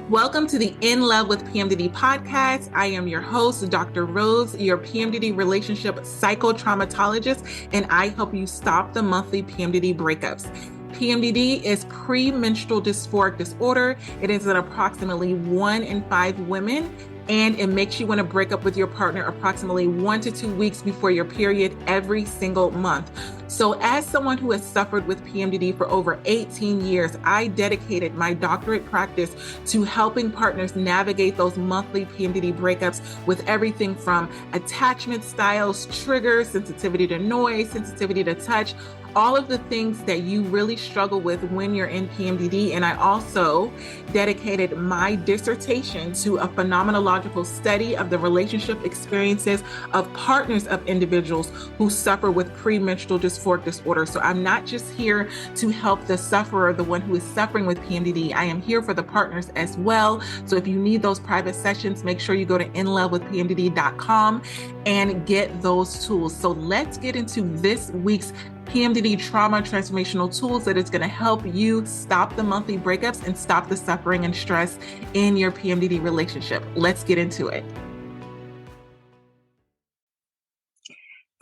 Welcome to the In Love with PMDD podcast. I am your host, Dr. Rose, your PMDD Relationship Psychotraumatologist, and I help you stop the monthly PMDD breakups. PMDD is premenstrual dysphoric disorder. It is in approximately 1 in 5 women, and it makes you want to break up with your partner approximately 1 to 2 weeks before your period every single month. So as someone who has suffered with PMDD for over 18 years, I dedicated my doctorate practice to helping partners navigate those monthly PMDD breakups with everything from attachment styles, triggers, sensitivity to noise, sensitivity to touch, all of the things that you really struggle with when you're in PMDD. And I also dedicated my dissertation to a phenomenological study of the relationship experiences of partners of individuals who suffer with premenstrual dysphoric disorder. So I'm not just here to help the sufferer, the one who is suffering with PMDD. I am here for the partners as well. So if you need those private sessions, make sure you go to inlovewithpmdd.com and get those tools. So let's get into this week's PMDD Trauma Transformational Tools that is going to help you stop the monthly breakups and stop the suffering and stress in your PMDD relationship. Let's get into it.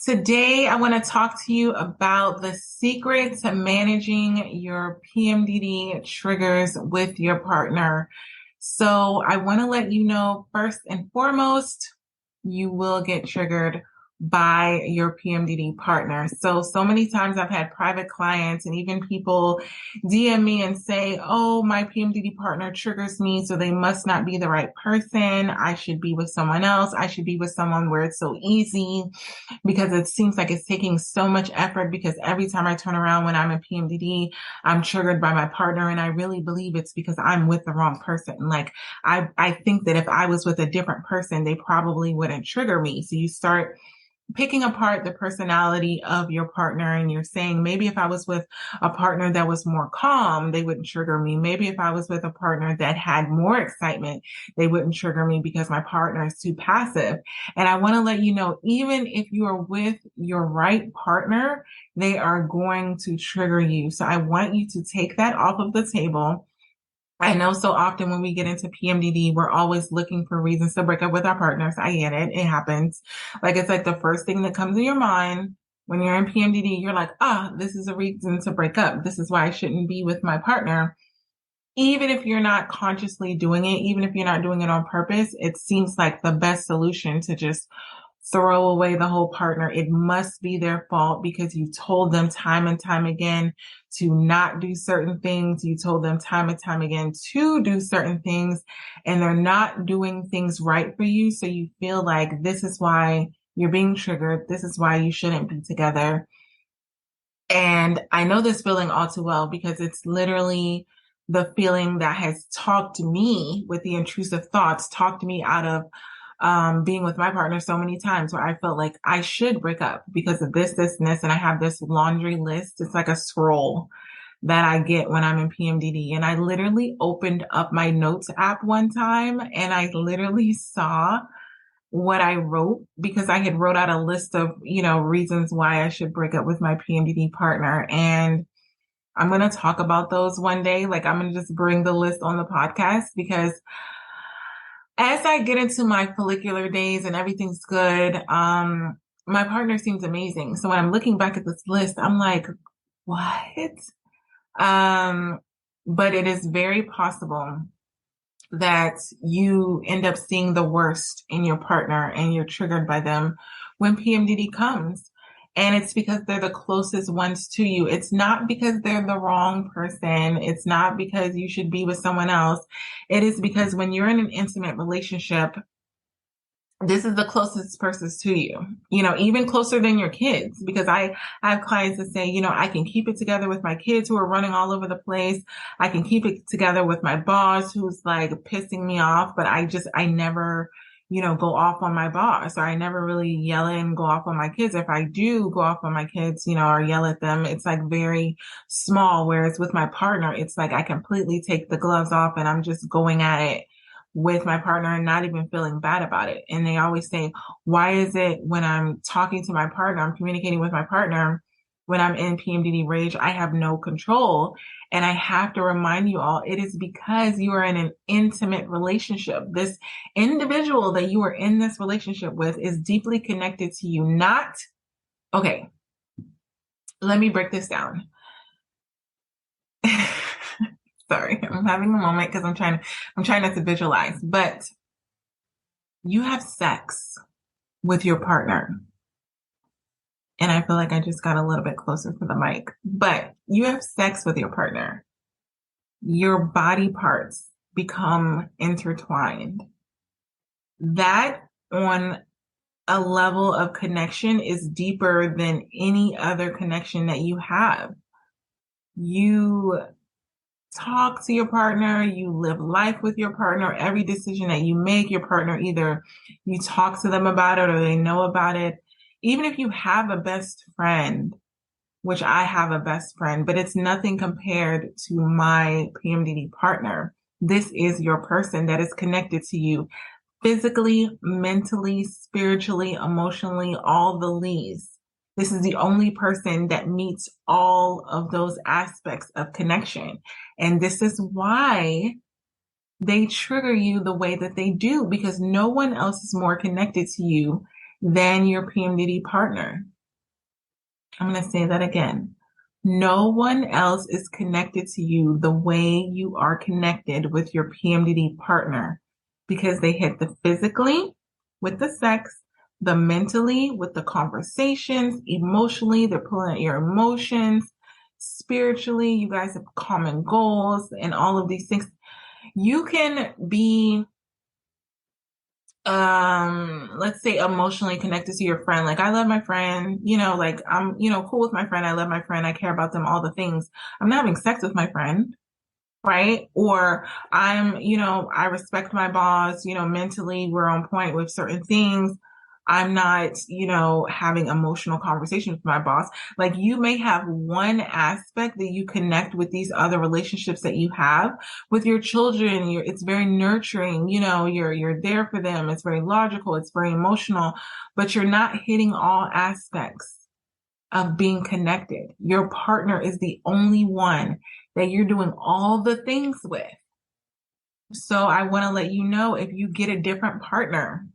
Today, I want to talk to you about the secret to managing your PMDD triggers with your partner. So I want to let you know, first and foremost, you will get triggered by your PMDD partner. So many times I've had private clients and even people DM me and say, oh, my PMDD partner triggers me, so they must not be the right person. I should be with someone else. I should be with someone where it's so easy, because it seems like it's taking so much effort, because every time I turn around when I'm in PMDD, I'm triggered by my partner. And I really believe it's because I'm with the wrong person. Like I think that if I was with a different person, they probably wouldn't trigger me. So you start picking apart the personality of your partner, and you're saying, maybe if I was with a partner that was more calm, they wouldn't trigger me. Maybe if I was with a partner that had more excitement, they wouldn't trigger me because my partner is too passive. And I want to let you know, even if you are with your right partner, they are going to trigger you. So I want you to take that off of the table. I know so often when we get into PMDD, we're always looking for reasons to break up with our partners. I get it. It happens. Like, it's like the first thing that comes in your mind when you're in PMDD. You're like, this is a reason to break up. This is why I shouldn't be with my partner. Even if you're not consciously doing it, even if you're not doing it on purpose, it seems like the best solution to just throw away the whole partner. It must be their fault because you told them time and time again to not do certain things. You told them time and time again to do certain things, and they're not doing things right for you. So you feel like this is why you're being triggered. This is why you shouldn't be together. And I know this feeling all too well, because it's literally the feeling that has talked me with the intrusive thoughts, talked me out of being with my partner so many times, where I felt like I should break up because of this, and this. And I have this laundry list. It's like a scroll that I get when I'm in PMDD. And I literally opened up my notes app one time, and I literally saw what I wrote, because I had wrote out a list of, reasons why I should break up with my PMDD partner. And I'm going to talk about those one day. Like, I'm going to just bring the list on the podcast, because as I get into my follicular days and everything's good, my partner seems amazing. So when I'm looking back at this list, I'm like, what? But it is very possible that you end up seeing the worst in your partner and you're triggered by them when PMDD comes. And it's because they're the closest ones to you. It's not because they're the wrong person. It's not because you should be with someone else. It is because when you're in an intimate relationship, this is the closest person to you, even closer than your kids. Because I have clients that say, I can keep it together with my kids who are running all over the place. I can keep it together with my boss who's like pissing me off, but I never go off on my boss, or I never really yell and go off on my kids. If I do go off on my kids, or yell at them, it's like very small. Whereas with my partner, it's like I completely take the gloves off and I'm just going at it with my partner and not even feeling bad about it. And they always say, why is it when I'm talking to my partner, I'm communicating with my partner, when I'm in PMDD rage, I have no control. And I have to remind you all, it is because you are in an intimate relationship. This individual that you are in this relationship with is deeply connected to you. Okay, let me break this down. Sorry, I'm having a moment because I'm trying not to visualize, but you have sex with your partner. And I feel like I just got a little bit closer to the mic, but you have sex with your partner. Your body parts become intertwined. That on a level of connection is deeper than any other connection that you have. You talk to your partner, you live life with your partner. Every decision that you make, your partner, either you talk to them about it or they know about it. Even if you have a best friend, which I have a best friend, but it's nothing compared to my PMDD partner. This is your person that is connected to you physically, mentally, spiritually, emotionally, all the leads. This is the only person that meets all of those aspects of connection. And this is why they trigger you the way that they do, because no one else is more connected to you than your PMDD partner. I'm going to say that again. No one else is connected to you the way you are connected with your PMDD partner, because they hit the physically with the sex, the mentally with the conversations, emotionally, they're pulling at your emotions, spiritually, you guys have common goals and all of these things. You can be let's say emotionally connected to your friend. Like, I love my friend, like I'm, cool with my friend. I love my friend. I care about them, all the things. I'm not having sex with my friend, right? Or I respect my boss, mentally we're on point with certain things. I'm not, having emotional conversations with my boss. Like, you may have one aspect that you connect with these other relationships that you have with your children. It's very nurturing, you're there for them. It's very logical. It's very emotional, but you're not hitting all aspects of being connected. Your partner is the only one that you're doing all the things with. So I want to let you know, if you get a different partner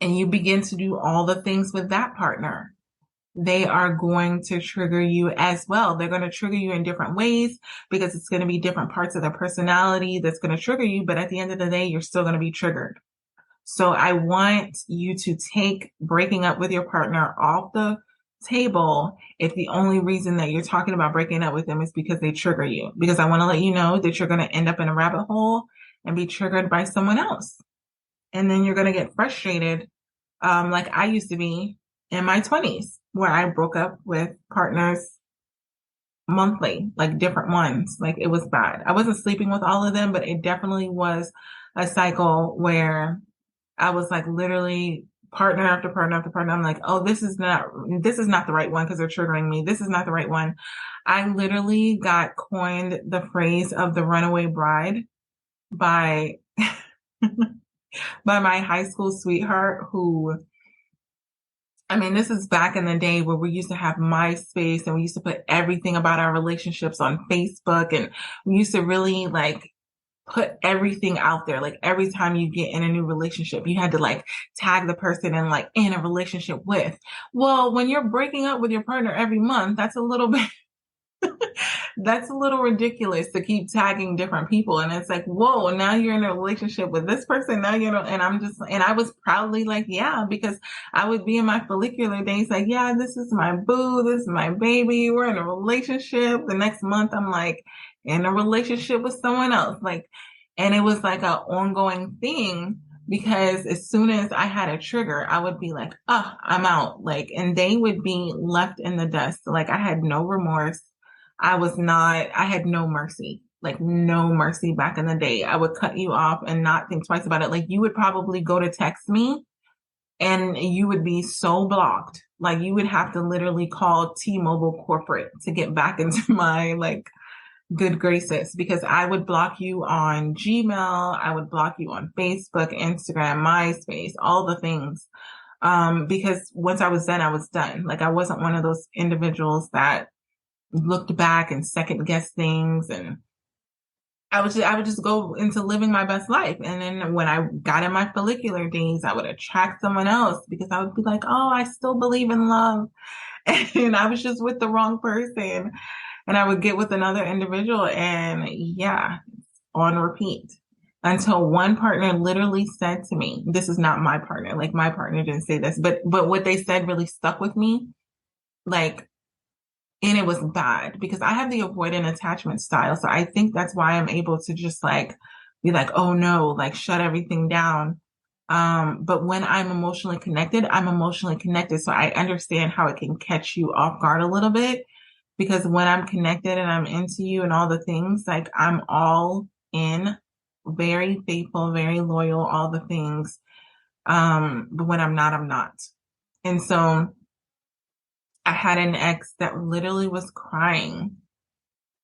and you begin to do all the things with that partner, they are going to trigger you as well. They're going to trigger you in different ways, because it's going to be different parts of their personality that's going to trigger you. But at the end of the day, you're still going to be triggered. So I want you to take breaking up with your partner off the table if the only reason that you're talking about breaking up with them is because they trigger you. Because I want to let you know that you're going to end up in a rabbit hole and be triggered by someone else. And then you're going to get frustrated, like I used to be in my 20s, where I broke up with partners monthly, like different ones. Like, it was bad. I wasn't sleeping with all of them, but it definitely was a cycle where I was like literally partner after partner after partner. I'm like, oh, this is not the right one because they're triggering me. This is not the right one. I literally got coined the phrase of the runaway bride by by my high school sweetheart, who, this is back in the day where we used to have MySpace and we used to put everything about our relationships on Facebook, and we used to really put everything out there. Like, every time you get in a new relationship, you had to tag the person and in a relationship with. Well, when you're breaking up with your partner every month, that's a little bit that's a little ridiculous to keep tagging different people. And it's like, whoa, now you're in a relationship with this person. Now and I was proudly yeah, because I would be in my follicular days yeah, this is my boo. This is my baby. We're in a relationship. The next month I'm in a relationship with someone else. And it was an ongoing thing, because as soon as I had a trigger, I would be I'm out. And they would be left in the dust. I had no remorse. I had no mercy, no mercy back in the day. I would cut you off and not think twice about it. You would probably go to text me and you would be so blocked. You would have to literally call T-Mobile corporate to get back into my good graces, because I would block you on Gmail. I would block you on Facebook, Instagram, MySpace, all the things. Because once I was done. Like I wasn't one of those individuals that looked back and second guessed things, and I would just go into living my best life. And then when I got in my follicular days, I would attract someone else because I would be like, oh, I still believe in love. And I was just with the wrong person. And I would get with another individual and yeah, on repeat until one partner literally said to me, this is not my partner. Like my partner didn't say this, but what they said really stuck with me. Like, and it was bad because I have the avoidant attachment style. So I think that's why I'm able to just like be like, oh no, like shut everything down. But when I'm emotionally connected, I'm emotionally connected. So I understand how it can catch you off guard a little bit because when I'm connected and I'm into you and all the things, like I'm all in, very faithful, very loyal, all the things. But when I'm not, I'm not. And so I had an ex that literally was crying.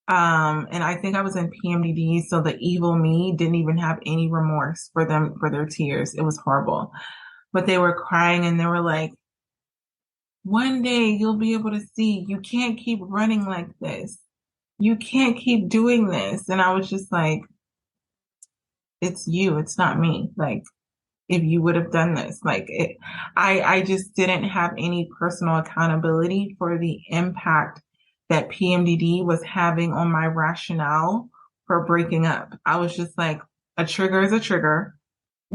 And I think I was in PMDD, so the evil me didn't even have any remorse for them, for their tears. It was horrible. But they were crying and they were like, one day you'll be able to see you can't keep running like this. You can't keep doing this. And I was just like, it's you, it's not me. Like, if you would have done this, like I just didn't have any personal accountability for the impact that PMDD was having on my rationale for breaking up. I was just like, a trigger is a trigger.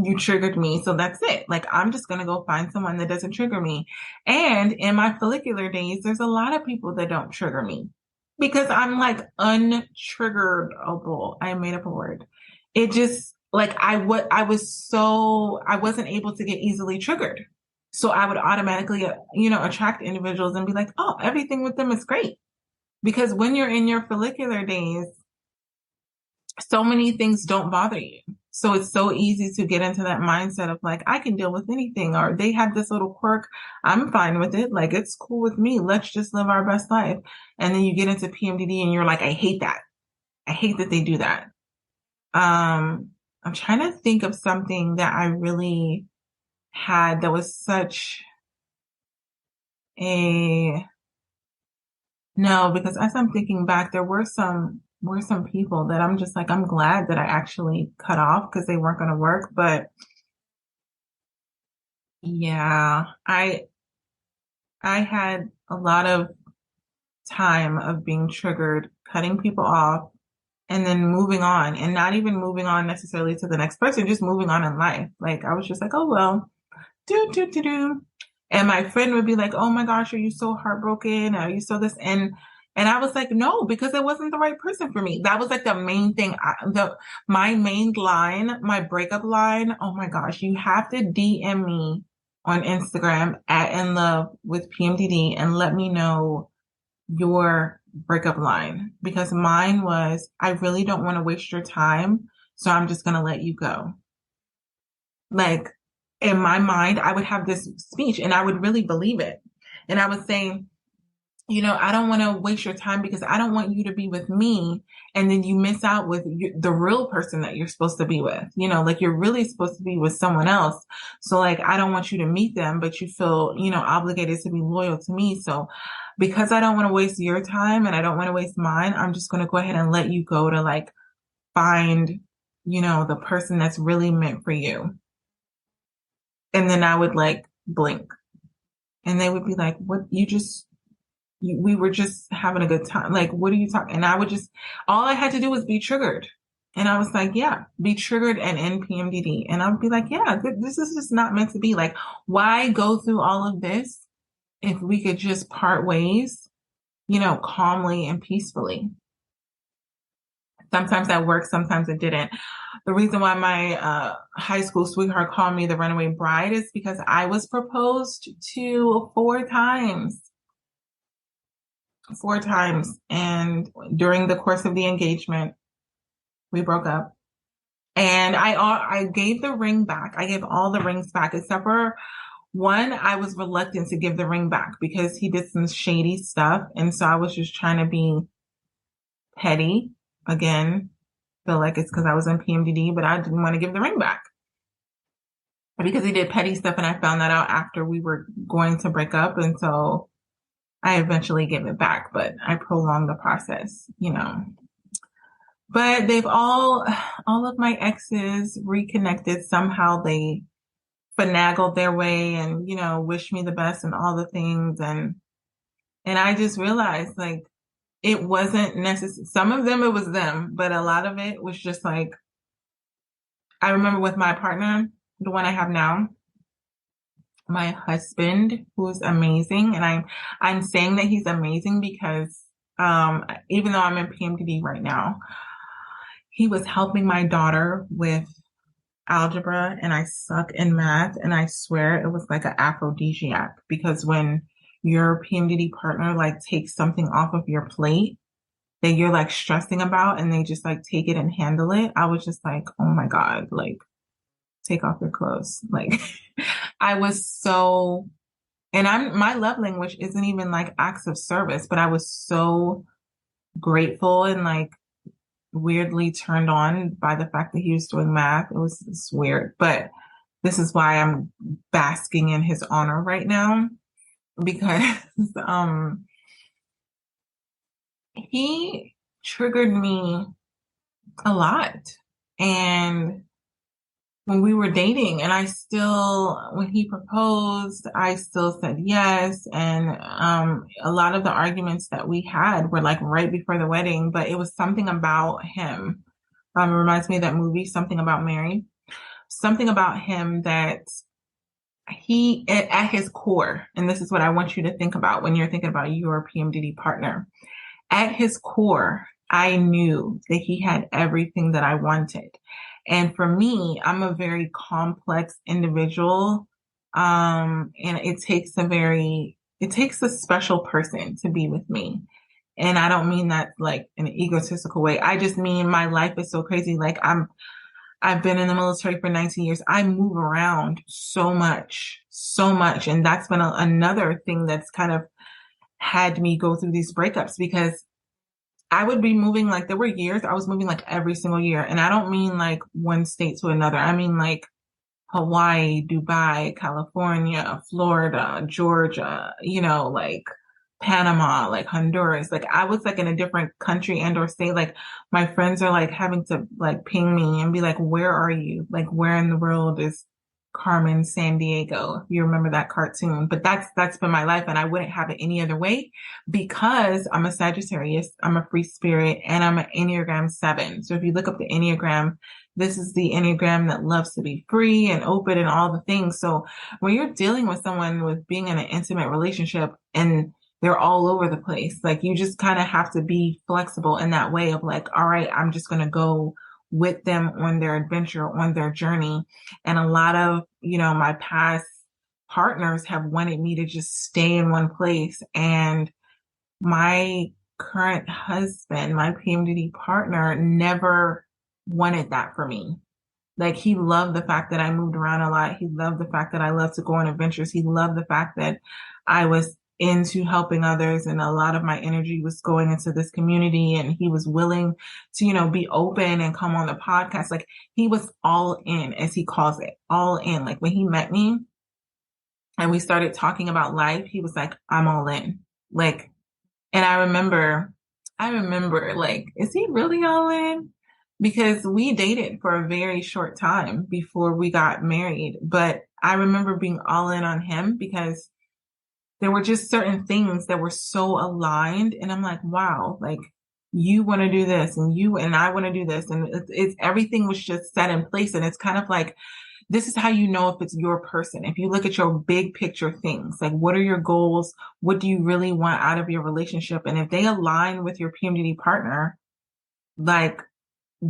You triggered me, so that's it. Like, I'm just going to go find someone that doesn't trigger me. And in my follicular days, there's a lot of people that don't trigger me because I'm like untriggerable. I made up a word. It just like I wasn't able to get easily triggered. So I would automatically, attract individuals and be like, oh, everything with them is great. Because when you're in your follicular days, so many things don't bother you. So it's so easy to get into that mindset of like, I can deal with anything, or they have this little quirk. I'm fine with it. Like, it's cool with me. Let's just live our best life. And then you get into PMDD and you're like, I hate that. I hate that they do that. I'm trying to think of something that I really had that was such no, because as I'm thinking back, there were some people that I'm just like, I'm glad that I actually cut off because they weren't going to work. But yeah, I had a lot of time of being triggered, cutting people off, and then moving on, and not even moving on necessarily to the next person, just moving on in life. Like I was just like, oh well, do. And my friend would be like, oh my gosh, are you so heartbroken? Are you so this? And I was like, no, because it wasn't the right person for me. That was like the main thing. My main line, my breakup line. Oh my gosh, you have to DM me on Instagram at In Love with PMDD and let me know your breakup line, because mine was, I really don't want to waste your time, so I'm just going to let you go. Like, in my mind, I would have this speech and I would really believe it. And I would say, I don't want to waste your time because I don't want you to be with me. And then you miss out with the real person that you're supposed to be with, like you're really supposed to be with someone else. So like, I don't want you to meet them, but you feel, obligated to be loyal to me. So because I don't want to waste your time and I don't want to waste mine, I'm just going to go ahead and let you go to like find, the person that's really meant for you. And then I would like blink and they would be like, what, we were just having a good time. Like, what are you talking? And I would just, all I had to do was be triggered. And I was like, yeah, be triggered and in PMDD. And I would be like, yeah, this is just not meant to be. Like, why go through all of this if we could just part ways, calmly and peacefully? Sometimes that worked, sometimes it didn't. The reason why my high school sweetheart called me the runaway bride is because I was proposed to 4 times. 4 times. And during the course of the engagement, we broke up. And I gave the ring back. I gave all the rings back except for one. I was reluctant to give the ring back because he did some shady stuff. And so I was just trying to be petty. Again, feel like it's because I was in PMDD, but I didn't want to give the ring back. because he did petty stuff, and I found that out after we were going to break up. And so I eventually gave it back, but I prolonged the process, you know. But all of my exes reconnected. Somehow they finagled their way and, you know, wished me the best and all the things. And I just realized like it wasn't necessary. Some of them, it was them, but a lot of it was just like, I remember with my partner, the one I have now, my husband, who's amazing. And I'm saying that he's amazing because, even though I'm in PMDD right now, he was helping my daughter with algebra and I suck in math. And I swear it was like an aphrodisiac because when your PMDD partner like takes something off of your plate that you're like stressing about and they just like take it and handle it, I was just like, oh my God, like take off your clothes. Like I was so, and my love language isn't even like acts of service, but I was so grateful and like weirdly turned on by the fact that he was doing math. It's weird, but this is why I'm basking in his honor right now because he triggered me a lot. And when we were dating and when he proposed, I still said yes. And a lot of the arguments that we had were like right before the wedding, but it was something about him. It reminds me of that movie, Something About Mary. Something about him that he, at his core, and this is what I want you to think about when you're thinking about your PMDD partner. At his core, I knew that he had everything that I wanted. And for me, I'm a very complex individual. And it takes a special person to be with me. And I don't mean that like in an egotistical way. I just mean my life is so crazy. Like I've been in the military for 19 years. I move around so much. And that's been another thing that's kind of had me go through these breakups because I would be moving, like there were years I was moving like every single year. And I don't mean like one state to another. I mean like Hawaii, Dubai, California, Florida, Georgia, you know, like Panama, like Honduras. Like I was like in a different country and or state. Like my friends are like having to like ping me and be like, where are you? Like where in the world is Carmen Sandiego? If you remember that cartoon, but that's been my life and I wouldn't have it any other way because I'm a Sagittarius, I'm a free spirit, and I'm an Enneagram 7. So if you look up the Enneagram, this is the Enneagram that loves to be free and open and all the things. So when you're dealing with someone with being in an intimate relationship and they're all over the place, like you just kind of have to be flexible in that way of like, all right, I'm just going to go with them on their adventure, on their journey. And a lot of, you know, my past partners have wanted me to just stay in one place. And my current husband, my PMDD partner, never wanted that for me. Like he loved the fact that I moved around a lot. He loved the fact that I loved to go on adventures. He loved the fact that I was into helping others and a lot of my energy was going into this community and he was willing to, you know, be open and come on the podcast. Like he was all in, as he calls it, all in. Like when he met me and we started talking about life, he was like, I'm all in. Like, and I remember like, is he really all in? Because we dated for a very short time before we got married. But I remember being all in on him because there were just certain things that were so aligned. And I'm like, wow, like you want to do this and you and I want to do this. And it's everything was just set in place. And it's kind of like, this is how you know if it's your person. If you look at your big picture things, like what are your goals? What do you really want out of your relationship? And if they align with your PMDD partner, like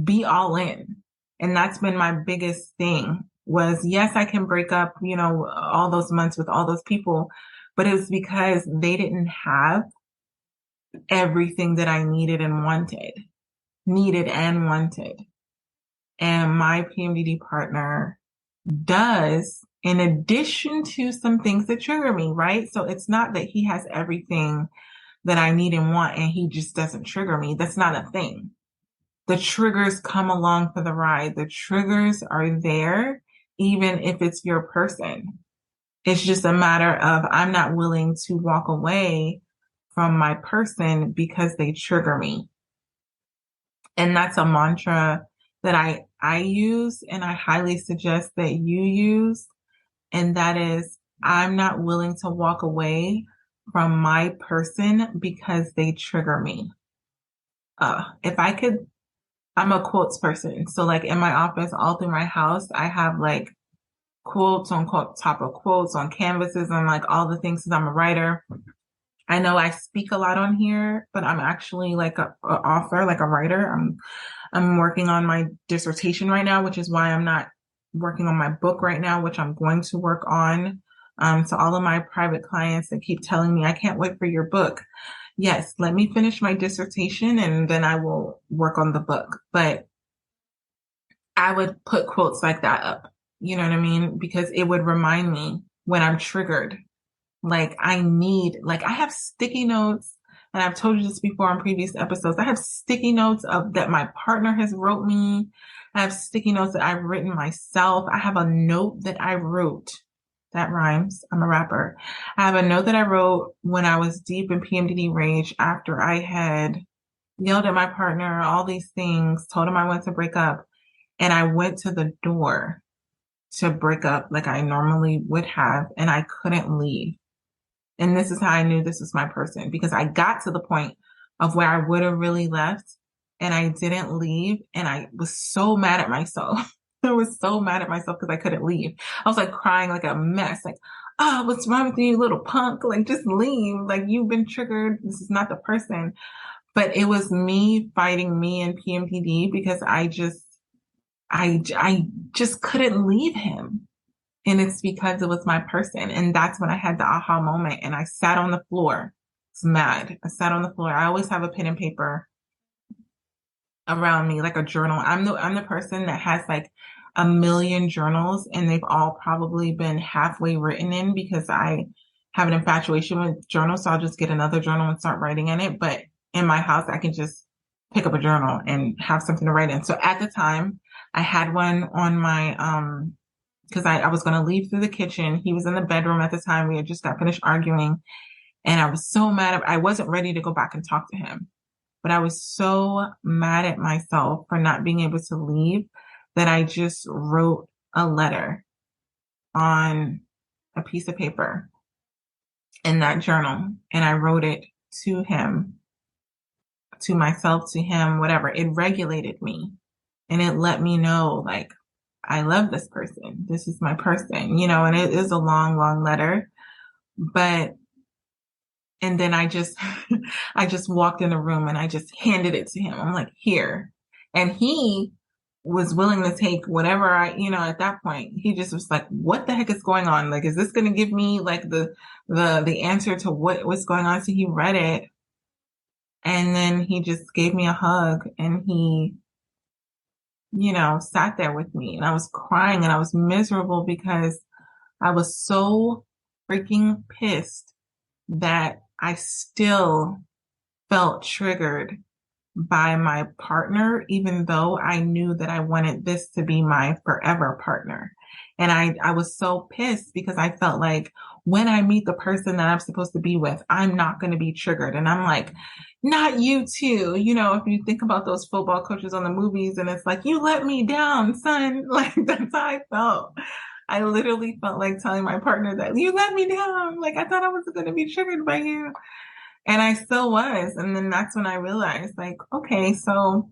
be all in. And that's been my biggest thing was, yes, I can break up, you know, all those months with all those people, but it was because they didn't have everything that I needed and wanted. And my PMDD partner does, in addition to some things that trigger me, right? So it's not that he has everything that I need and want and he just doesn't trigger me. That's not a thing. The triggers come along for the ride. The triggers are there even if it's your person. It's just a matter of I'm not willing to walk away from my person because they trigger me. And that's a mantra that I use and I highly suggest that you use. And that is, I'm not willing to walk away from my person because they trigger me. If I could, I'm a quotes person. So like in my office, all through my house, I have like quotes on top of quotes on canvases and like all the things, because I'm a writer. I know I speak a lot on here, but I'm actually like a author, like a writer. I'm working on my dissertation right now, which is why I'm not working on my book right now, which I'm going to work on. To all of my private clients that keep telling me, I can't wait for your book. Yes, let me finish my dissertation and then I will work on the book. But I would put quotes like that up. You know what I mean? Because it would remind me when I'm triggered. Like I have sticky notes, and I've told you this before on previous episodes. I have sticky notes of that my partner has wrote me. I have sticky notes that I've written myself. I have a note that I wrote. That rhymes. I'm a rapper. I have a note that I wrote when I was deep in PMDD rage after I had yelled at my partner, all these things, told him I wanted to break up. And I went to the door to break up like I normally would have, and I couldn't leave. And this is how I knew this was my person, because I got to the point of where I would have really left and I didn't leave. And I was so mad at myself. I was so mad at myself because I couldn't leave. I was like crying like a mess, like, oh, what's wrong with you, little punk? Like, just leave. Like, you've been triggered. This is not the person. But it was me fighting me in PMDD because I just couldn't leave him. And it's because it was my person. And that's when I had the aha moment. And I sat on the floor. It's mad. I sat on the floor. I always have a pen and paper around me, like a journal. I'm the person that has like a million journals, and they've all probably been halfway written in because I have an infatuation with journals. So I'll just get another journal and start writing in it. But in my house, I can just pick up a journal and have something to write in. So at the time, I had one on my, because I was going to leave through the kitchen. He was in the bedroom at the time. We had just got finished arguing, and I was so mad. I wasn't ready to go back and talk to him, but I was so mad at myself for not being able to leave that I just wrote a letter on a piece of paper in that journal, and I wrote it to him, to myself, to him, whatever. It regulated me, and it let me know, like, I love this person. This is my person, you know, and it is a long, long letter. But, and then I just, I just walked in the room and I just handed it to him. I'm like, here. And he was willing to take whatever at that point, he just was like, what the heck is going on? Like, is this going to give me like the answer to what was going on? So he read it, and then he just gave me a hug, and he, sat there with me, and I was crying and I was miserable because I was so freaking pissed that I still felt triggered by my partner, even though I knew that I wanted this to be my forever partner. And I was so pissed because I felt like when I meet the person that I'm supposed to be with, I'm not going to be triggered. And I'm like, not you too. If you think about those football coaches on the movies, and it's like, you let me down, son. Like, that's how I felt. I literally felt like telling my partner that you let me down. Like, I thought I was going to be triggered by you. And I still was. And then that's when I realized, like, okay, so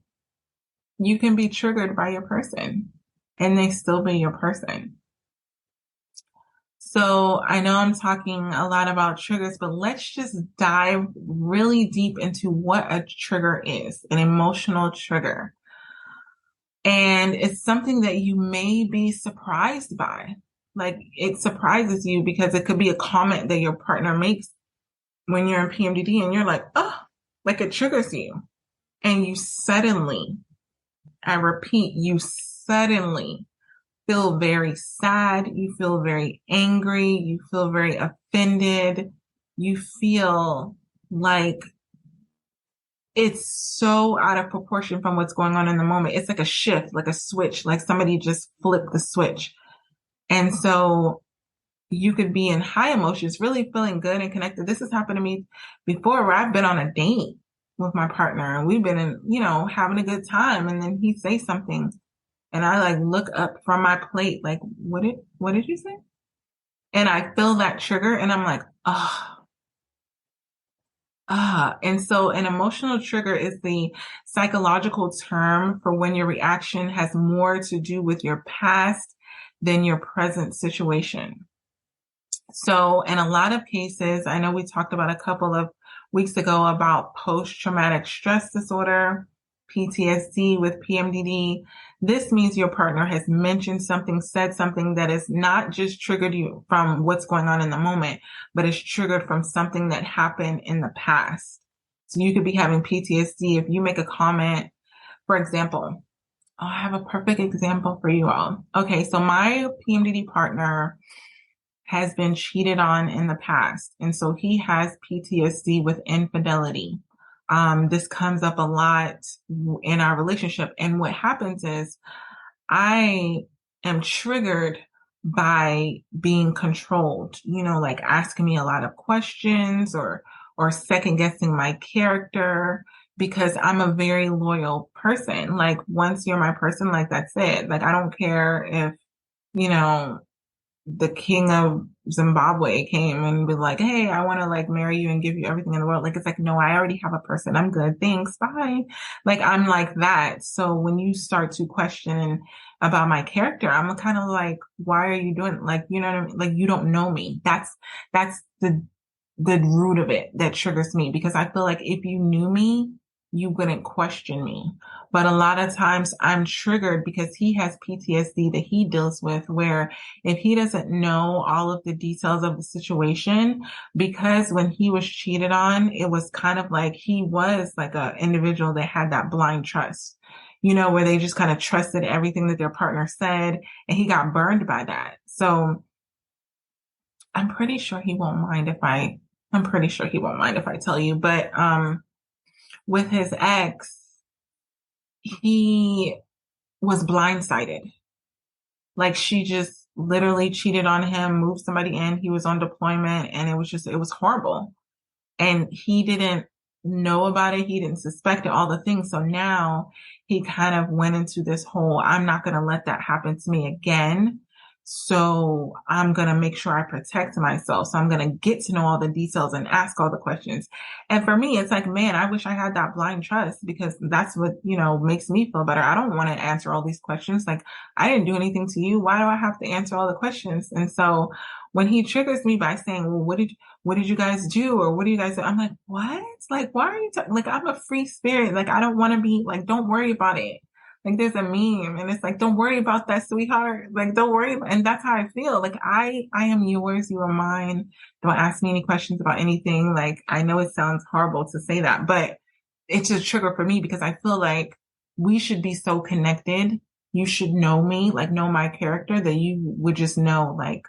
you can be triggered by your person and they still be your person. So I know I'm talking a lot about triggers, but let's just dive really deep into what a trigger is, an emotional trigger. And it's something that you may be surprised by. Like, it surprises you because it could be a comment that your partner makes when you're in PMDD, and you're like, oh, like it triggers you. And you suddenly, I repeat, you suddenly feel very sad. You feel very angry. You feel very offended. You feel like it's so out of proportion from what's going on in the moment. It's like a shift, like a switch, like somebody just flipped the switch. And so you could be in high emotions, really feeling good and connected. This has happened to me before where I've been on a date with my partner and we've been in, having a good time. And then he say something and I like look up from my plate, like, what did you say? And I feel that trigger and I'm like, and so an emotional trigger is the psychological term for when your reaction has more to do with your past than your present situation. So in a lot of cases, I know we talked about a couple of weeks ago about post-traumatic stress disorder, PTSD with PMDD. This means your partner has mentioned something, said something that is not just triggered you from what's going on in the moment, but is triggered from something that happened in the past. So you could be having PTSD if you make a comment, for example. I have a perfect example for you all. Okay, so my PMDD partner has been cheated on in the past. And so he has PTSD with infidelity. This comes up a lot in our relationship. And what happens is I am triggered by being controlled, like asking me a lot of questions or second guessing my character because I'm a very loyal person. Like once you're my person, like that's it. Like I don't care if, you know, the king of Zimbabwe came and was like, hey, I want to like marry you and give you everything in the world. Like, it's like, no, I already have a person. I'm good. Thanks. Bye. Like, I'm like that. So when you start to question about my character, I'm kind of like, why are you doing, like, you know what I mean? Like, you don't know me. That's the root of it that triggers me because I feel like if you knew me, you wouldn't question me. But a lot of times I'm triggered because he has PTSD that he deals with where if he doesn't know all of the details of the situation, because when he was cheated on, it was kind of like he was like an individual that had that blind trust, where they just kind of trusted everything that their partner said and he got burned by that. So I'm pretty sure he won't mind if I tell you, but, with his ex, he was blindsided. Like she just literally cheated on him, moved somebody in. He was on deployment and it was horrible. And he didn't know about it. He didn't suspect it, all the things. So now he kind of went into this whole, I'm not going to let that happen to me again. So I'm going to make sure I protect myself. So I'm going to get to know all the details and ask all the questions. And for me, it's like, man, I wish I had that blind trust because that's what, makes me feel better. I don't want to answer all these questions. Like I didn't do anything to you. Why do I have to answer all the questions? And so when he triggers me by saying, well, what did you guys do? Or what do you guys do? I'm like, what? Like, why are you like, I'm a free spirit. Like, I don't want to be like, don't worry about it. Like there's a meme and it's like, don't worry about that, sweetheart. Like, don't worry about, and that's how I feel. Like I am yours. You are mine. Don't ask me any questions about anything. Like, I know it sounds horrible to say that, but it's a trigger for me because I feel like we should be so connected. You should know me, like know my character that you would just know, like,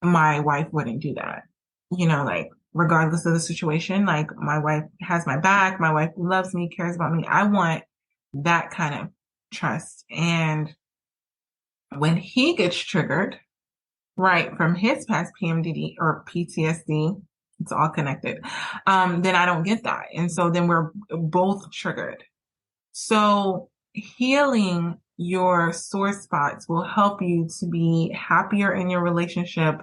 my wife wouldn't do that. Like regardless of the situation, like my wife has my back, my wife loves me, cares about me. I want that kind of trust. And when he gets triggered, right, from his past PMDD or PTSD, it's all connected, then I don't get that. And so then we're both triggered. So healing your sore spots will help you to be happier in your relationship.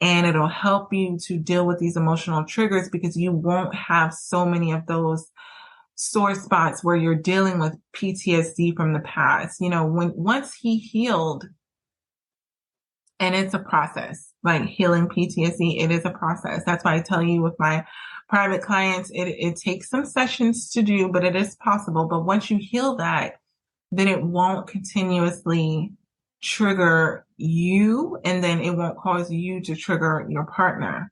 And it'll help you to deal with these emotional triggers because you won't have so many of those sore spots where you're dealing with PTSD from the past. Once he healed, and it's a process, like healing PTSD, it is a process. That's why I tell you with my private clients, it takes some sessions to do, but it is possible. But once you heal that, then it won't continuously trigger you, and then it won't cause you to trigger your partner.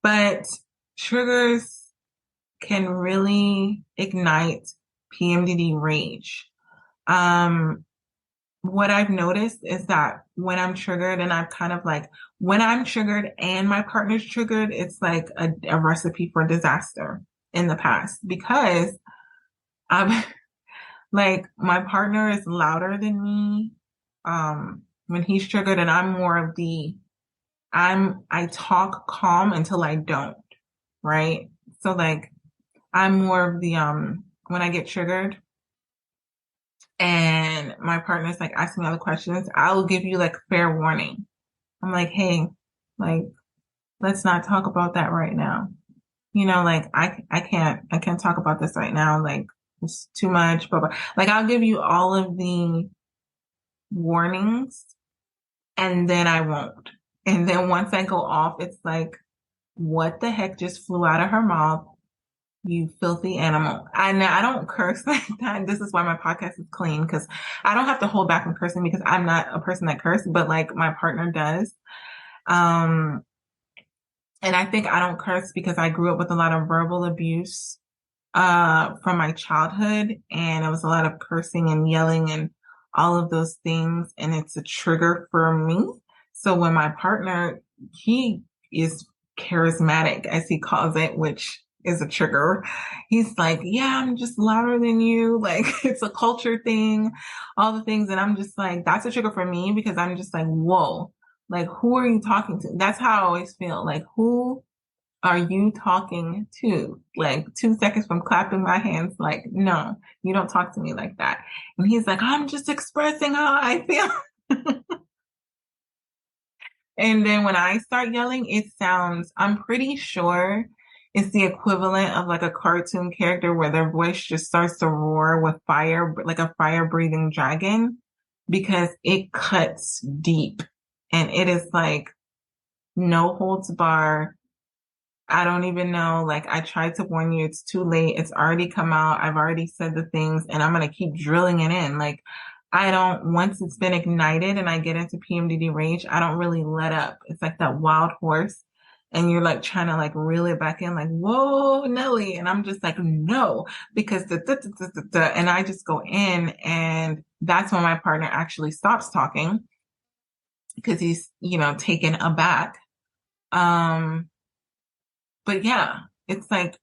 But triggers can really ignite PMDD rage. What I've noticed is that when I'm triggered and I'm kind of like, when I'm triggered and my partner's triggered, it's like a recipe for disaster in the past because I'm like, my partner is louder than me. when he's triggered, and I'm more of I talk calm until I don't, right? So like, I'm more of the, when I get triggered and my partner's like asking me other questions, I'll give you like fair warning. I'm like, hey, like, let's not talk about that right now. Like I can't talk about this right now. Like it's too much, blah, blah. Like I'll give you all of the warnings and then I won't. And then once I go off, it's like, what the heck just flew out of her mouth? You filthy animal. I don't curse like that. This is why my podcast is clean, because I don't have to hold back from cursing because I'm not a person that curses, but like my partner does. And I think I don't curse because I grew up with a lot of verbal abuse from my childhood, and it was a lot of cursing and yelling and all of those things, and it's a trigger for me. So when my partner, he is charismatic, as he calls it, which is a trigger. He's like, yeah, I'm just louder than you. Like it's a culture thing, all the things. And I'm just like, that's a trigger for me because I'm just like, whoa, like who are you talking to? That's how I always feel. Like, who are you talking to? Like 2 seconds from clapping my hands, like, no, you don't talk to me like that. And he's like, I'm just expressing how I feel. And then when I start yelling, it sounds, I'm pretty sure it's the equivalent of like a cartoon character where their voice just starts to roar with fire, like a fire breathing dragon, because it cuts deep and it is like no holds bar. I don't even know. Like I tried to warn you. It's too late. It's already come out. I've already said the things and I'm going to keep drilling it in. Like once it's been ignited and I get into PMDD rage, I don't really let up. It's like that wild horse and you're like trying to like reel it back in like, whoa, Nelly. And I'm just like, no, because and I just go in, and that's when my partner actually stops talking because he's, taken aback. But yeah, it's like,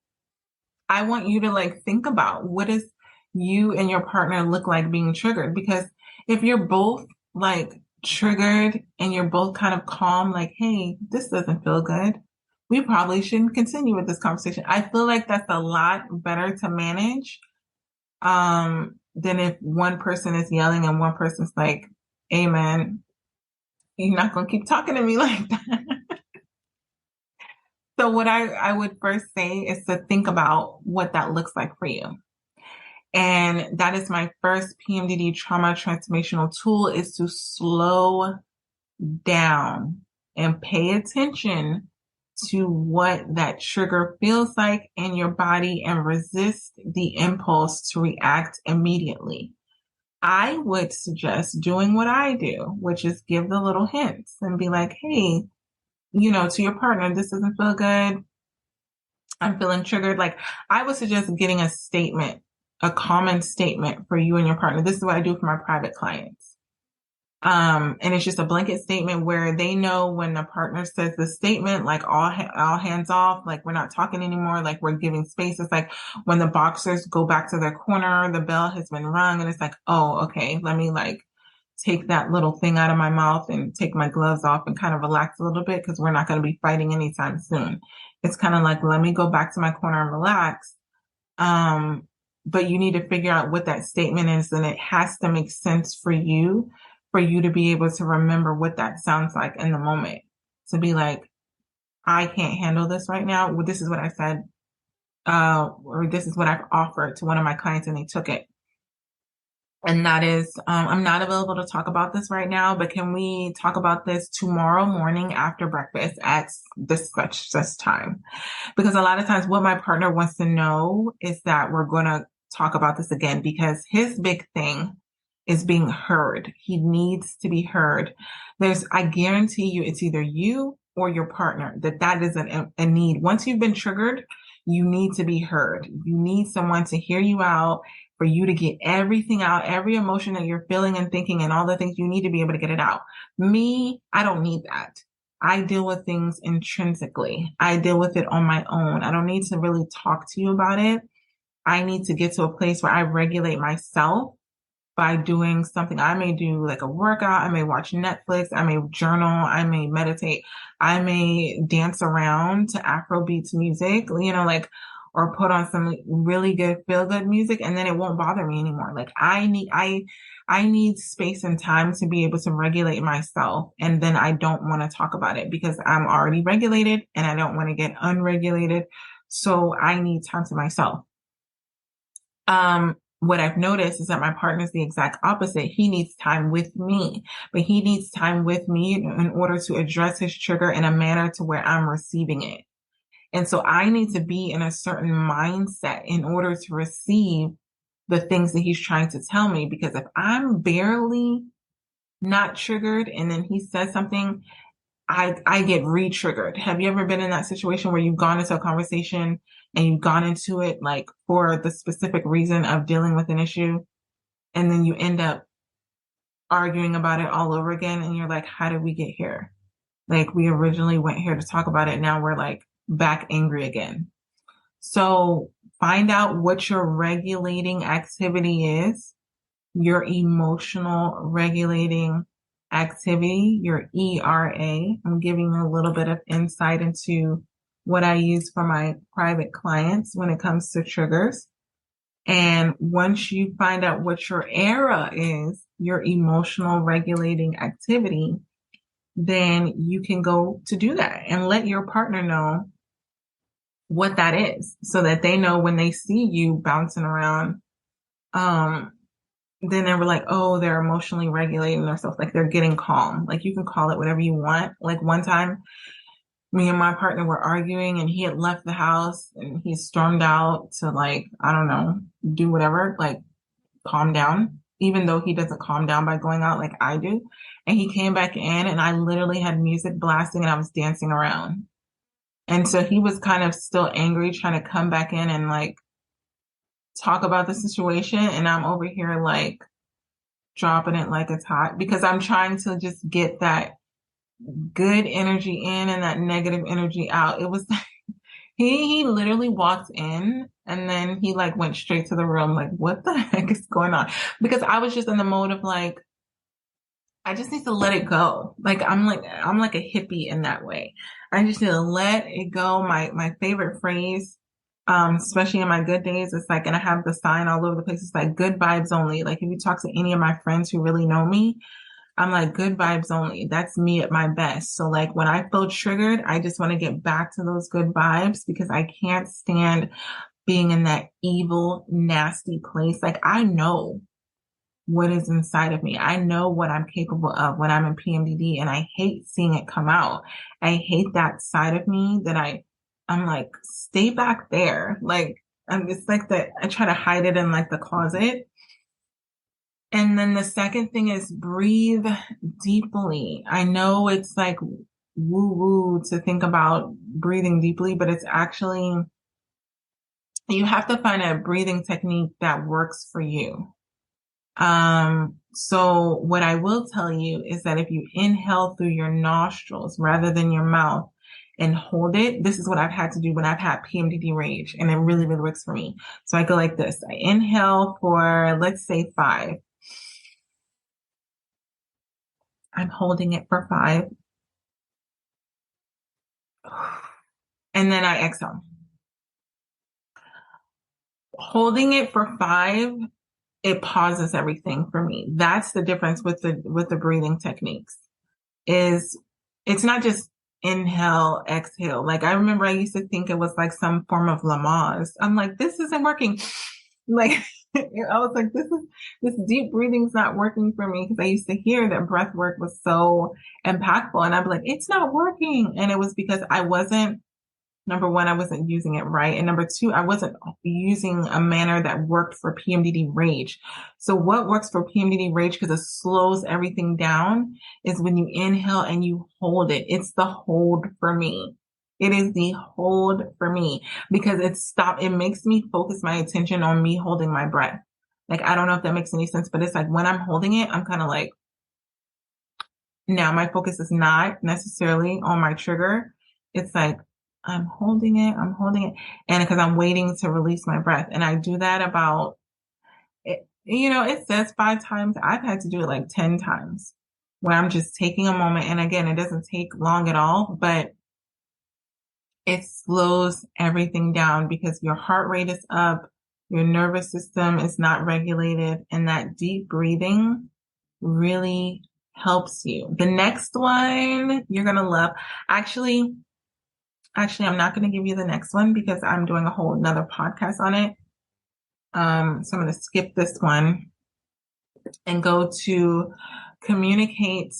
I want you to like think about what does you and your partner look like being triggered? Because if you're both like triggered and you're both kind of calm, like, hey, this doesn't feel good, we probably shouldn't continue with this conversation. I feel like that's a lot better to manage than if one person is yelling and one person's like, hey man, you're not gonna keep talking to me like that. So what I would first say is to think about what that looks like for you. And that is my first PMDD trauma transformational tool, is to slow down and pay attention to what that trigger feels like in your body and resist the impulse to react immediately. I would suggest doing what I do, which is give the little hints and be like, hey, to your partner, this doesn't feel good. I'm feeling triggered. Like I would suggest getting a statement, a common statement for you and your partner. This is what I do for my private clients. And it's just a blanket statement where they know when the partner says the statement, like all hands off, like we're not talking anymore, like we're giving space. It's like when the boxers go back to their corner, the bell has been rung and it's like, oh, okay, let me like take that little thing out of my mouth and take my gloves off and kind of relax a little bit because we're not going to be fighting anytime soon. It's kind of like, let me go back to my corner and relax. But you need to figure out what that statement is, and it has to make sense for you to be able to remember what that sounds like in the moment. To be like, I can't handle this right now. Well, this is what I said, or this is what I've offered to one of my clients and they took it. And that is, I'm not available to talk about this right now, but can we talk about this tomorrow morning after breakfast at this time? Because a lot of times what my partner wants to know is that we're going to talk about this again, because his big thing is being heard. He needs to be heard. I guarantee you, it's either you or your partner that is a need. Once you've been triggered, you need to be heard. You need someone to hear you out, for you to get everything out, every emotion that you're feeling and thinking and all the things. You need to be able to get it out. Me, I don't need that. I deal with things intrinsically. I deal with it on my own. I don't need to really talk to you about it. I need to get to a place where I regulate myself by doing something. I may do like a workout, I may watch Netflix, I may journal, I may meditate, I may dance around to Afrobeats music, like, or put on some really good feel good music, and then it won't bother me anymore. Like I need space and time to be able to regulate myself. And then I don't want to talk about it because I'm already regulated and I don't want to get unregulated. So I need time to myself. What I've noticed is that my partner is the exact opposite. He needs time with me, but he needs time with me in order to address his trigger in a manner to where I'm receiving it. And so I need to be in a certain mindset in order to receive the things that he's trying to tell me. Because if I'm barely not triggered and then he says something, I get re-triggered. Have you ever been in that situation where you've gone into a conversation and you've gone into it like for the specific reason of dealing with an issue, and then you end up arguing about it all over again, and you're like, how did we get here? Like, we originally went here to talk about it. Now we're like back angry again. So find out what your regulating activity is, your emotional regulating activity, your ERA. I'm giving you a little bit of insight into what I use for my private clients when it comes to triggers. And once you find out what your ERA is, your emotional regulating activity, then you can go to do that and let your partner know what that is so that they know when they see you bouncing around, then they were like, oh, they're emotionally regulating themselves. Like they're getting calm. Like you can call it whatever you want. Like one time, me and my partner were arguing and he had left the house and he stormed out to like, I don't know, do whatever, like calm down, even though he doesn't calm down by going out like I do. And he came back in and I literally had music blasting and I was dancing around. And so he was kind of still angry, trying to come back in and like talk about the situation. And I'm over here like dropping it like it's hot because I'm trying to just get that good energy in and that negative energy out. It was like, he literally walked in and then he like went straight to the room. Like, what the heck is going on? Because I was just in the mode of like, I just need to let it go. Like I'm like a hippie in that way. I just need to let it go. My favorite phrase, especially in my good days, it's like, and I have the sign all over the place. It's like good vibes only. Like if you talk to any of my friends who really know me, I'm like good vibes only. That's me at my best. So like when I feel triggered, I just want to get back to those good vibes because I can't stand being in that evil, nasty place. Like I know what is inside of me. I know what I'm capable of when I'm in PMDD, and I hate seeing it come out. I hate that side of me that I'm like, stay back there. Like, it's like that. I try to hide it in like the closet. And then the second thing is breathe deeply. I know it's like woo woo to think about breathing deeply, but it's actually, you have to find a breathing technique that works for you. So what I will tell you is that if you inhale through your nostrils rather than your mouth and hold it, this is what I've had to do when I've had PMDD rage, and it really, really works for me. So I go like this. I inhale for, let's say 5. I'm holding it for 5. And then I exhale. Holding it for 5, it pauses everything for me. That's the difference with the breathing techniques. Is it's not just inhale, exhale. Like I remember I used to think it was like some form of Lamaze. I'm like, this isn't working. Like I was like, this deep breathing's not working for me, because I used to hear that breath work was so impactful, and I'd be like, it's not working. And it was because number one, I wasn't using it right. And number 2, I wasn't using a manner that worked for PMDD rage. So what works for PMDD rage, because it slows everything down, is when you inhale and you hold it. It's the hold for me. It is the hold for me, because it makes me focus my attention on me holding my breath. Like, I don't know if that makes any sense, but it's like when I'm holding it, I'm kind of like, now my focus is not necessarily on my trigger. It's like, I'm holding it. And because I'm waiting to release my breath. And I do that about, it it says 5 times. I've had to do it like 10 times where I'm just taking a moment. And again, it doesn't take long at all, but it slows everything down because your heart rate is up, your nervous system is not regulated, and that deep breathing really helps you. The next one you're going to love. Actually, I'm not going to give you the next one because I'm doing a whole another podcast on it. So I'm going to skip this one and go to communicate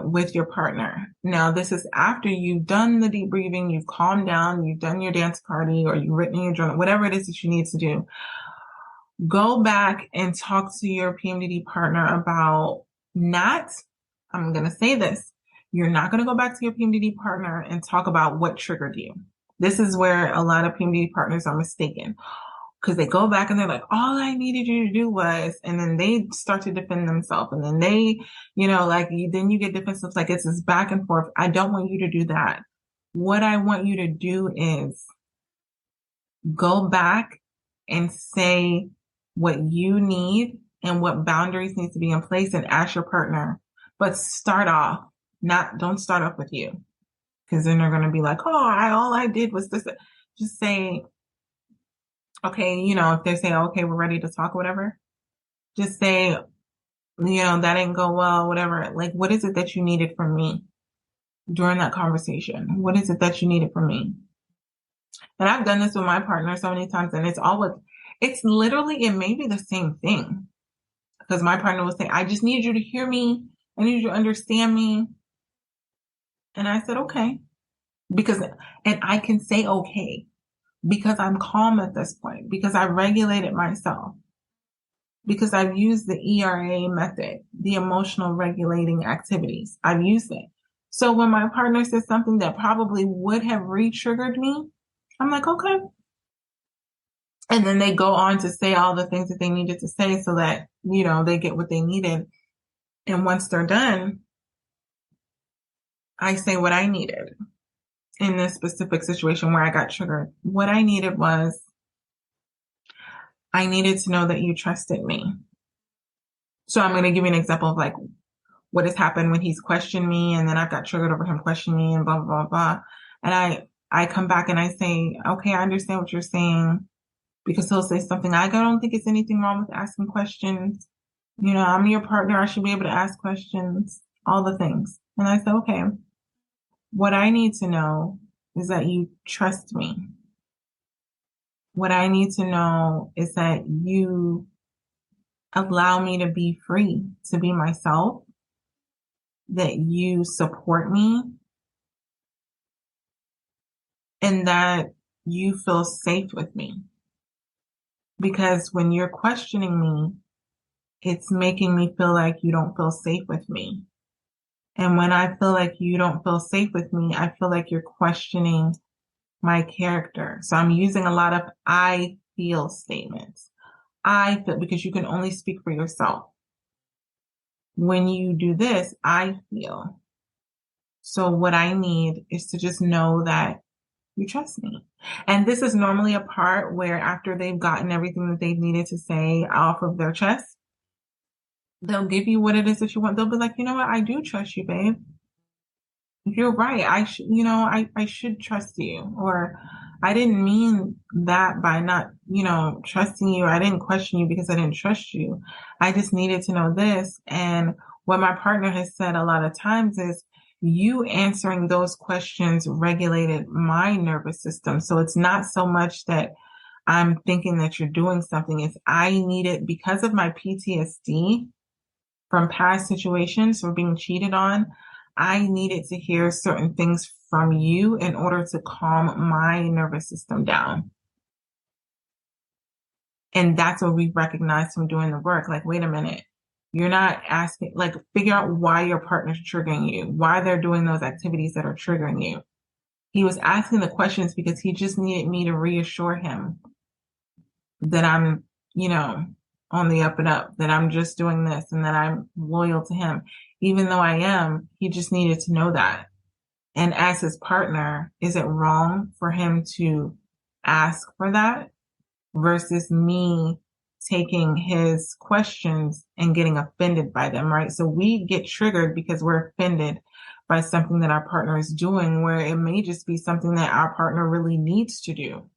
with your partner. Now, this is after you've done the deep breathing, you've calmed down, you've done your dance party, or you've written in your journal, whatever it is that you need to do. Go back and talk to your PMDD partner about I'm going to say this, you're not going to go back to your PMDD partner and talk about what triggered you. This is where a lot of PMDD partners are mistaken. Because they go back and they're like, all I needed you to do was, and then they start to defend themselves. And then they, then you get defensive, like it's this back and forth. I don't want you to do that. What I want you to do is go back and say what you need and what boundaries need to be in place and ask your partner. But don't start off with you. Because then they're going to be like, all I did was this. Just say, okay, if they say, okay, we're ready to talk, whatever, just say, that didn't go well, whatever. Like, what is it that you needed from me during that conversation? What is it that you needed from me? And I've done this with my partner so many times, and it may be the same thing. Because my partner will say, I just need you to hear me. I need you to understand me. And I said, okay. And I can say, okay. Because I'm calm at this point, because I regulated myself, because I've used the ERA method, the emotional regulating activities. I've used it. So when my partner says something that probably would have re-triggered me, I'm like, okay. And then they go on to say all the things that they needed to say so that, they get what they needed. And once they're done, I say what I needed. In this specific situation where I got triggered, what I needed was, I needed to know that you trusted me. So I'm going to give you an example of like what has happened when he's questioned me and then I've got triggered over him questioning me and blah, blah, blah, blah. And I come back and I say, okay, I understand what you're saying, because he'll say something. I don't think it's anything wrong with asking questions. I'm your partner. I should be able to ask questions, all the things. And I said, okay. What I need to know is that you trust me. What I need to know is that you allow me to be free, to be myself, that you support me, and that you feel safe with me. Because when you're questioning me, it's making me feel like you don't feel safe with me. And when I feel like you don't feel safe with me, I feel like you're questioning my character. So I'm using a lot of I feel statements. I feel, because you can only speak for yourself. When you do this, I feel. So what I need is to just know that you trust me. And this is normally a part where after they've gotten everything that they've needed to say off of their chest, they'll give you what it is that you want. They'll be like, you know what? I do trust you, babe. You're right. I should trust you. Or I didn't mean that by not, trusting you. I didn't question you because I didn't trust you. I just needed to know this. And what my partner has said a lot of times is, you answering those questions regulated my nervous system. So it's not so much that I'm thinking that you're doing something. It's I needed, because of my PTSD from past situations or being cheated on, I needed to hear certain things from you in order to calm my nervous system down. And that's what we recognized from doing the work. Like, wait a minute. You're not asking, like, figure out why your partner's triggering you, why they're doing those activities that are triggering you. He was asking the questions because he just needed me to reassure him that I'm, on the up and up, that I'm just doing this and that I'm loyal to him. Even though I am, he just needed to know that. And as his partner, is it wrong for him to ask for that versus me taking his questions and getting offended by them, right? So we get triggered because we're offended by something that our partner is doing, where it may just be something that our partner really needs to do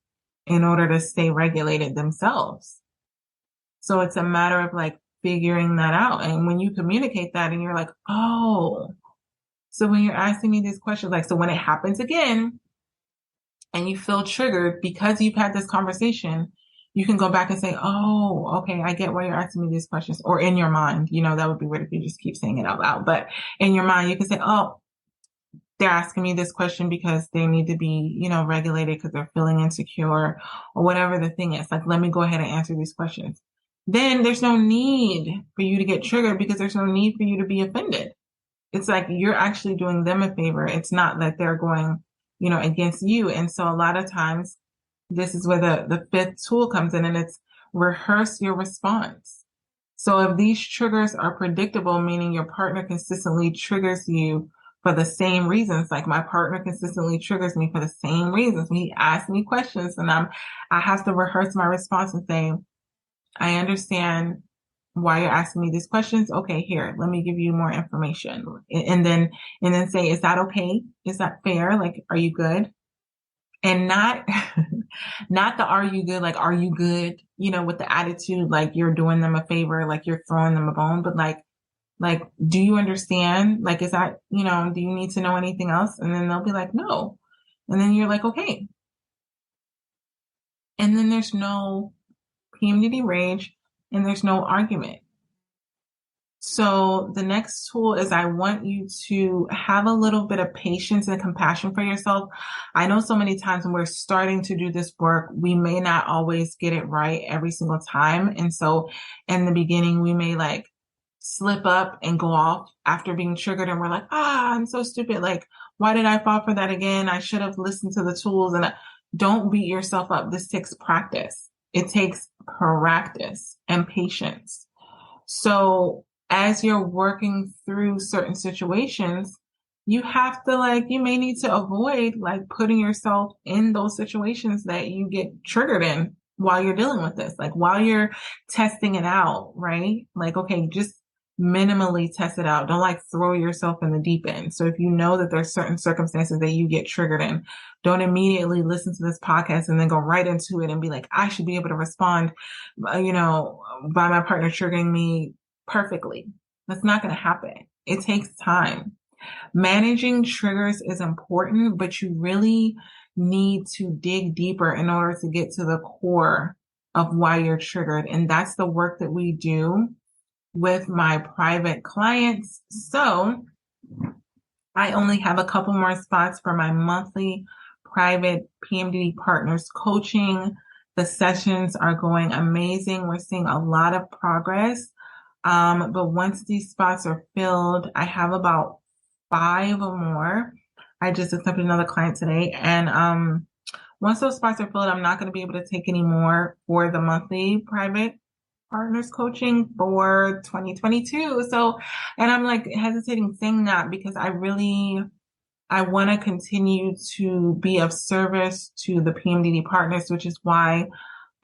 in order to stay regulated themselves. So it's a matter of like figuring that out. And when you communicate that and you're like, oh, so when you're asking me these questions, like, so when it happens again and you feel triggered because you've had this conversation, you can go back and say, oh, okay, I get why you're asking me these questions. Or in your mind, that would be weird if you just keep saying it out loud. But in your mind, you can say, oh, they're asking me this question because they need to be, regulated because they're feeling insecure or whatever the thing is. Like, let me go ahead and answer these questions. Then there's no need for you to get triggered because there's no need for you to be offended. It's like you're actually doing them a favor. It's not that they're going, against you. And so a lot of times this is where the fifth tool comes in, and it's rehearse your response. So if these triggers are predictable, meaning your partner consistently triggers you for the same reasons, like my partner consistently triggers me for the same reasons. He asks me questions and I have to rehearse my response and say, I understand why you're asking me these questions. Okay, here, let me give you more information. And then say, is that okay? Is that fair? Like, are you good? And not, not the are you good? Like, are you good? With the attitude, like you're doing them a favor, like you're throwing them a bone, but like, do you understand? Like, is that, do you need to know anything else? And then they'll be like, no. And then you're like, okay. And then there's no PMDD rage and there's no argument. So the next tool is I want you to have a little bit of patience and compassion for yourself. I know so many times when we're starting to do this work, we may not always get it right every single time. And so in the beginning, we may like slip up and go off after being triggered. And we're like, I'm so stupid. Like, why did I fall for that again? I should have listened to the tools. And don't beat yourself up. This takes practice. It takes practice and patience. So as you're working through certain situations, you have to you may need to avoid putting yourself in those situations that you get triggered in while you're dealing with this, while you're testing it out, right? Okay, just minimally test it out. Don't throw yourself in the deep end. So if you know that there's certain circumstances that you get triggered in, don't immediately listen to this podcast and then go right into it and be like, I should be able to respond, by my partner triggering me perfectly. That's not going to happen. It takes time. Managing triggers is important, but you really need to dig deeper in order to get to the core of why you're triggered. And that's the work that we do with my private clients. So I only have a couple more spots for my monthly private PMDD Partners coaching. The sessions are going amazing. We're seeing a lot of progress. But once these spots are filled, I have about 5 or more. I just accepted another client today. And once those spots are filled, I'm not going to be able to take any more for the monthly private partners coaching for 2022. So, and I'm hesitating saying that because I want to continue to be of service to the PMDD partners, which is why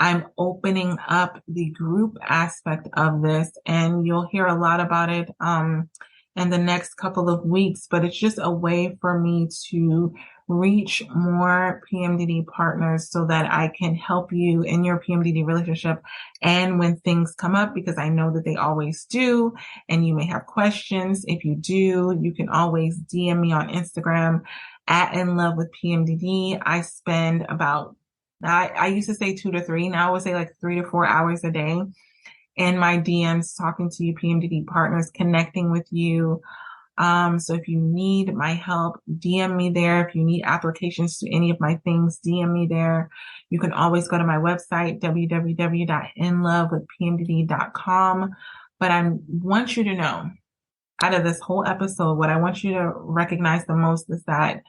I'm opening up the group aspect of this, and you'll hear a lot about it in the next couple of weeks, but it's just a way for me to reach more PMDD partners so that I can help you in your PMDD relationship and when things come up, because I know that they always do, and you may have questions. If you do, you can always DM me on Instagram at In Love with PMDD. I spend I used to say 2 to 3. Now I would say 3 to 4 hours a day in my DMs, talking to you PMDD partners, connecting with you. So if you need my help, DM me there. If you need applications to any of my things, DM me there. You can always go to my website, www.inlovewithpmdd.com. But I want you to know, out of this whole episode, what I want you to recognize the most is that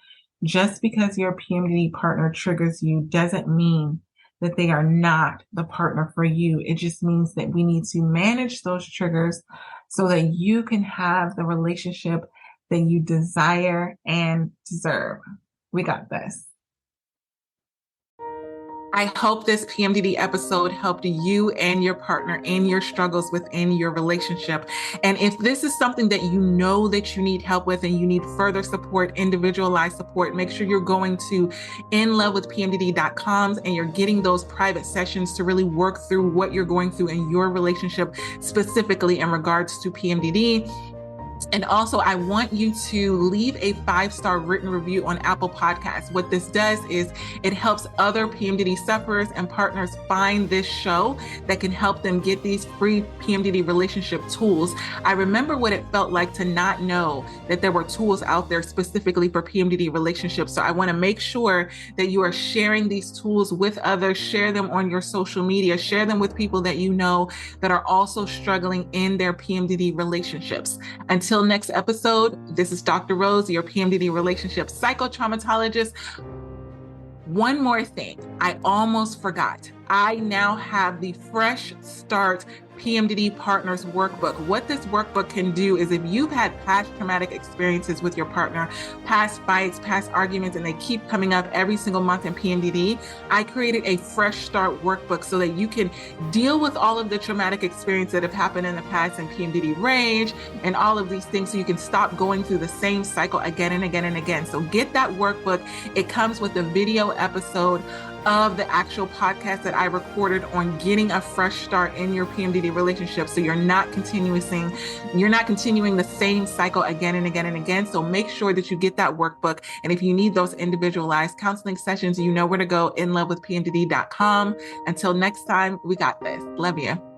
just because your PMDD partner triggers you doesn't mean that they are not the partner for you. It just means that we need to manage those triggers so that you can have the relationship that you desire and deserve. We got this. I hope this PMDD episode helped you and your partner in your struggles within your relationship. And if this is something that you know that you need help with and you need further support, individualized support, make sure you're going to inlovewithpmdd.com and you're getting those private sessions to really work through what you're going through in your relationship, specifically in regards to PMDD. And also, I want you to leave a 5-star written review on Apple Podcasts. What this does is it helps other PMDD sufferers and partners find this show that can help them get these free PMDD relationship tools. I remember what it felt like to not know that there were tools out there specifically for PMDD relationships. So I want to make sure that you are sharing these tools with others, share them on your social media, share them with people that you know that are also struggling in their PMDD relationships. Until next episode, this is Dr. Rose, your PMDD relationship psychotraumatologist. One more thing, I almost forgot. I now have the Fresh Start PMDD Partners workbook. What this workbook can do is if you've had past traumatic experiences with your partner, past fights, past arguments, and they keep coming up every single month in PMDD, I created a Fresh Start workbook so that you can deal with all of the traumatic experiences that have happened in the past in PMDD rage and all of these things so you can stop going through the same cycle again and again and again. So get that workbook. It comes with a video episode of the actual podcast that I recorded on getting a fresh start in your PMDD relationship. So you're not continuing the same cycle again and again and again. So make sure that you get that workbook. And if you need those individualized counseling sessions, you know where to go, inlovewithpmdd.com. Until next time, we got this. Love you.